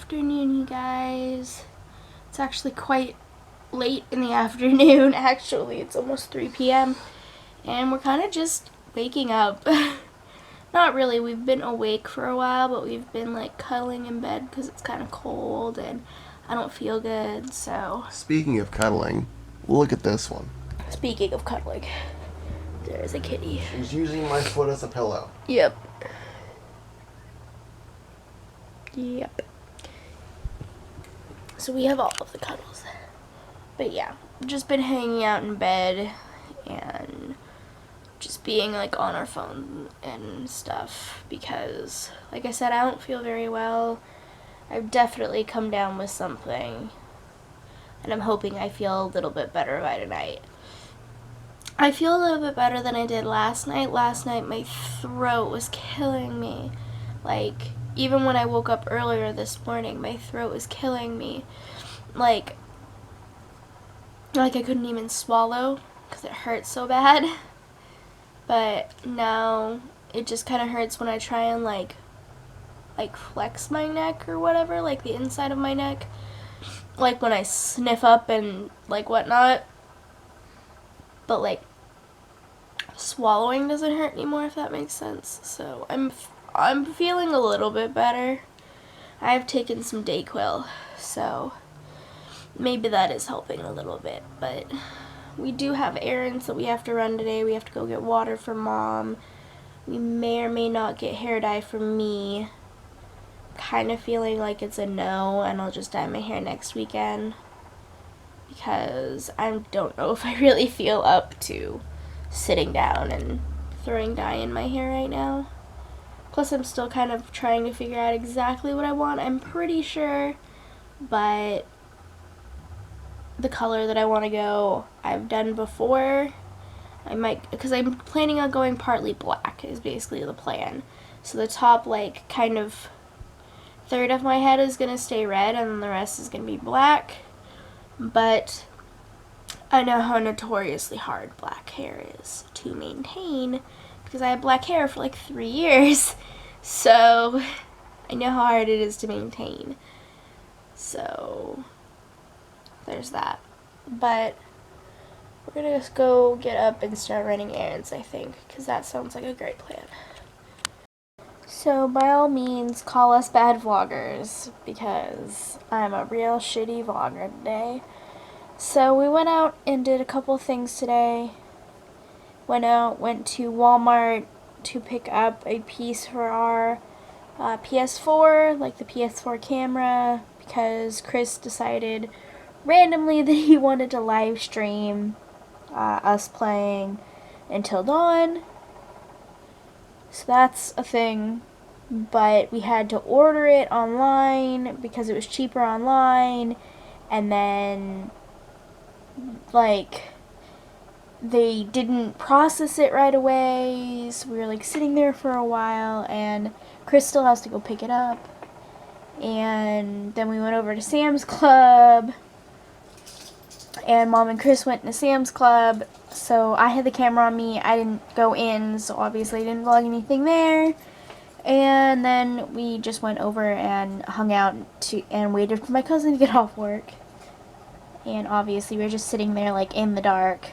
afternoon, you guys. It's actually quite late in the afternoon, actually. It's almost 3 p.m. And we're kind of just waking up. Not really. We've been awake for a while, but we've been like cuddling in bed because it's kind of cold and I don't feel good, so. Speaking of cuddling, look at this one. Speaking of cuddling, there's a kitty. She's using my foot as a pillow. Yep. Yep. So we have all of the cuddles. But yeah, just been hanging out in bed and just being like on our phone and stuff because, like I said, I don't feel very well. I've definitely come down with something and I'm hoping I feel a little bit better by tonight. I feel a little bit better than I did last night. Last night my throat was killing me. Like, even when I woke up earlier this morning, my throat was killing me. Like I couldn't even swallow because it hurt so bad. But now it just kind of hurts when I try and like flex my neck or whatever, like the inside of my neck. Like when I sniff up and like whatnot. But like swallowing doesn't hurt anymore, if that makes sense. So I'm feeling a little bit better. I've taken some Dayquil, so maybe that is helping a little bit. But we do have errands that we have to run today. We have to go get water for Mom. We may or may not get hair dye for me. Kind of feeling like it's a no, and I'll just dye my hair next weekend because I don't know if I really feel up to sitting down and throwing dye in my hair right now. Plus I'm still kind of trying to figure out exactly what I want. I'm pretty sure, but the color that I want to go I've done before. I might, because I'm planning on going partly black is basically the plan. So the top like kind of third of my head is going to stay red and then the rest is going to be black. But I know how notoriously hard black hair is to maintain because I had black hair for like 3 years. So I know how hard it is to maintain. So there's that. But we're going to just go get up and start running errands, I think, because that sounds like a great plan. So by all means, call us bad vloggers because I'm a real shitty vlogger today. So we went out and did a couple things today. Went to Walmart to pick up a piece for our PS4, like the PS4 camera, because KRIS decided randomly that he wanted to live stream us playing until dawn. So that's a thing, but we had to order it online because it was cheaper online, and then like they didn't process it right away, so we were like sitting there for a while, and KRIS still has to go pick it up. And then we went over to Sam's Club, and Mom and KRIS went to Sam's Club, so I had the camera on me. I didn't go in, so obviously I didn't vlog anything there. And then we just went over and hung out and waited for my cousin to get off work. And obviously we were just sitting there like in the dark,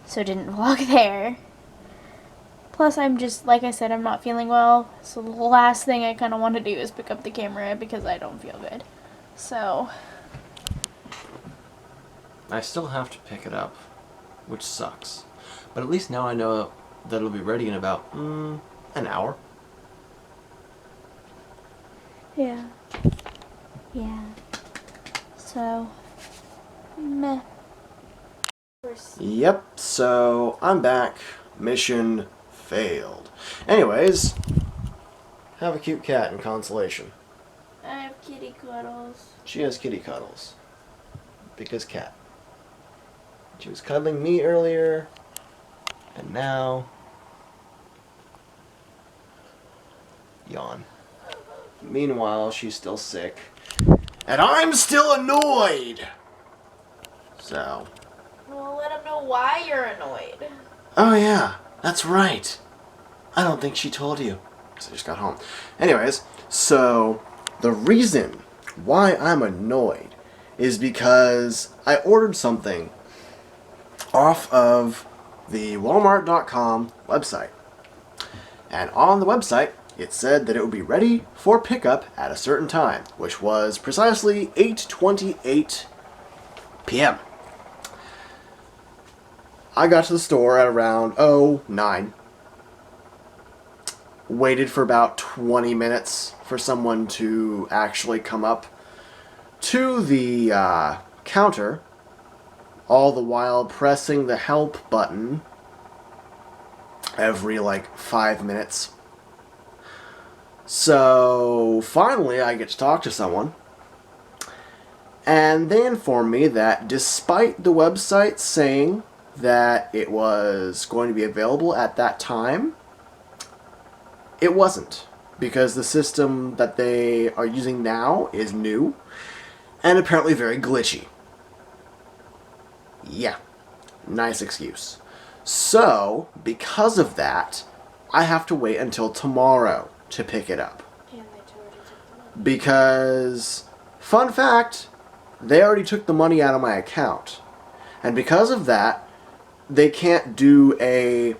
so didn't vlog there. Plus I'm just, like I said, I'm not feeling well, so the last thing I kind of want to do is pick up the camera because I don't feel good. So I still have to pick it up, which sucks. But at least now I know that it'll be ready in about an hour. yeah. So meh. Yep, so I'm back. Mission failed. Anyways, have a cute cat in consolation. I have kitty cuddles. She has kitty cuddles. Because cat. She was cuddling me earlier, and now yawn. Meanwhile, she's still sick, and I'm still annoyed. So. Well, let him know why you're annoyed. Oh yeah, that's right. I don't think she told you, because I just got home. Anyways, so the reason why I'm annoyed is because I ordered something off of the Walmart.com website. And on the website, it said that it would be ready for pickup at a certain time, which was precisely 8:28 p.m. I got to the store at around 9. Waited for about 20 minutes for someone to actually come up to the counter, all the while pressing the help button every 5 minutes. So finally I get to talk to someone, and they inform me that despite the website saying that it was going to be available at that time, it wasn't, because the system that they are using now is new and apparently very glitchy. Yeah, nice excuse. So, because of that, I have to wait until tomorrow to pick it up. Because, fun fact, they already took the money out of my account. And because of that, they can't do a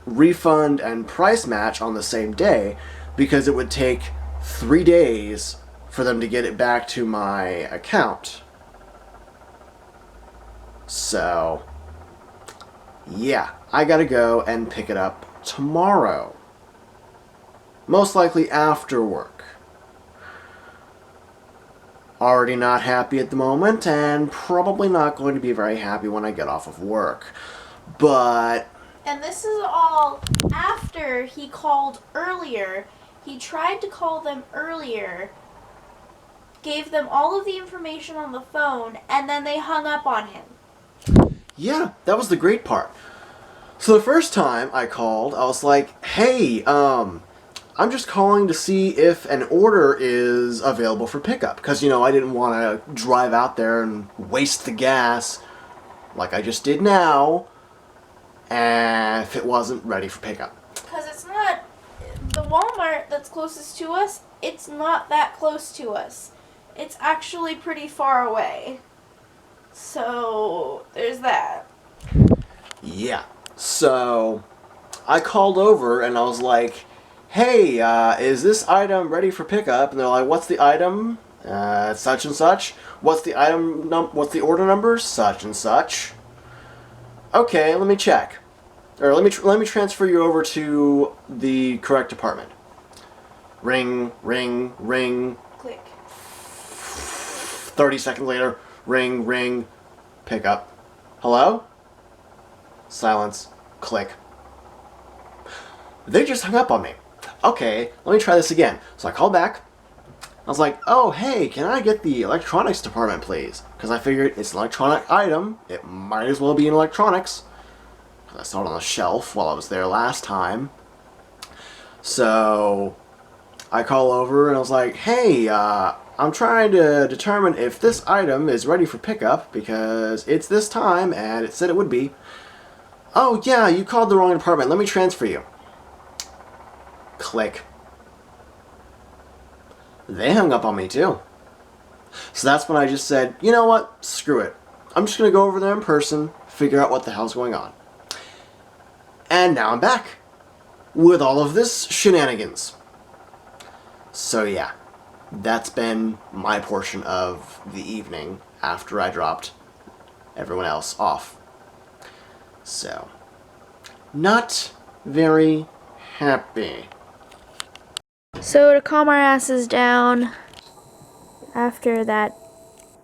refund and price match on the same day, because it would take 3 days for them to get it back to my account. So, yeah, I gotta go and pick it up tomorrow. Most likely after work. Already not happy at the moment, and probably not going to be very happy when I get off of work. But... And this is all after he called earlier. He tried to call them earlier, gave them all of the information on the phone, and then they hung up on him. Yeah, that was the great part. So the first time I called, I was like, hey, I'm just calling to see if an order is available for pickup. Because, I didn't want to drive out there and waste the gas like I just did now, and if it wasn't ready for pickup. Because it's not, the Walmart that's closest to us, it's not that close to us. It's actually pretty far away. So, there's that. Yeah. So, I called over and I was like, hey, is this item ready for pickup? And they're like, what's the item? Such and such. What's the item? What's the order number? Such and such. Okay, let me check. Or let me transfer you over to the correct department. Ring, ring, ring. Click. 30 seconds later, ring, ring, pick up. Hello? Silence. Click. They just hung up on me. Okay, let me try this again. So I called back. I was like, oh, hey, can I get the electronics department, please? Because I figured it's an electronic item. It might as well be in electronics. I saw it on the shelf while I was there last time. So I call over and I was like, hey, I'm trying to determine if this item is ready for pickup because it's this time and it said it would be. Oh, yeah, you called the wrong department. Let me transfer you. Click. They hung up on me too. So that's when I just said, you know what? Screw it. I'm just going to go over there in person, figure out what the hell's going on. And now I'm back with all of this shenanigans. So yeah, that's been my portion of the evening after I dropped everyone else off. So, not very happy. So to calm our asses down after that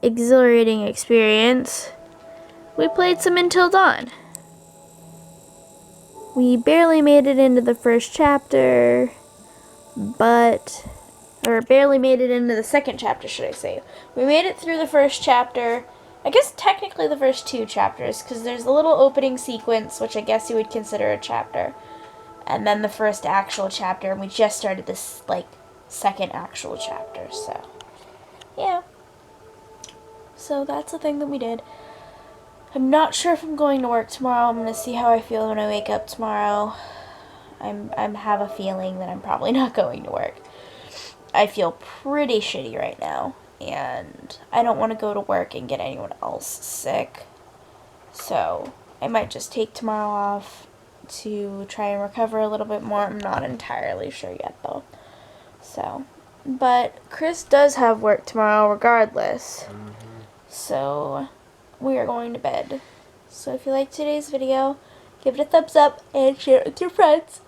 exhilarating experience, we played some Until Dawn. We barely made it into the first chapter, or barely made it into the second chapter, should I say. We made it through the first chapter, I guess technically the first 2 chapters, because there's a little opening sequence, which I guess you would consider a chapter, and then the first actual chapter, and we just started this, second actual chapter, so, yeah. So that's the thing that we did. I'm not sure if I'm going to work tomorrow. I'm going to see how I feel when I wake up tomorrow. I have a feeling that I'm probably not going to work. I feel pretty shitty right now, and I don't want to go to work and get anyone else sick. So I might just take tomorrow off to try and recover a little bit more. I'm not entirely sure yet, though. So, but KRIS does have work tomorrow regardless. So we are going to bed. So if you liked today's video, give it a thumbs up and share it with your friends.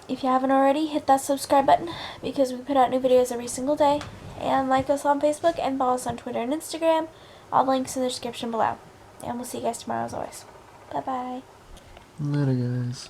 If you haven't already, hit that subscribe button because we put out new videos every single day. And like us on Facebook and follow us on Twitter and Instagram. All links in the description below. And we'll see you guys tomorrow as always. Bye-bye. Later, guys.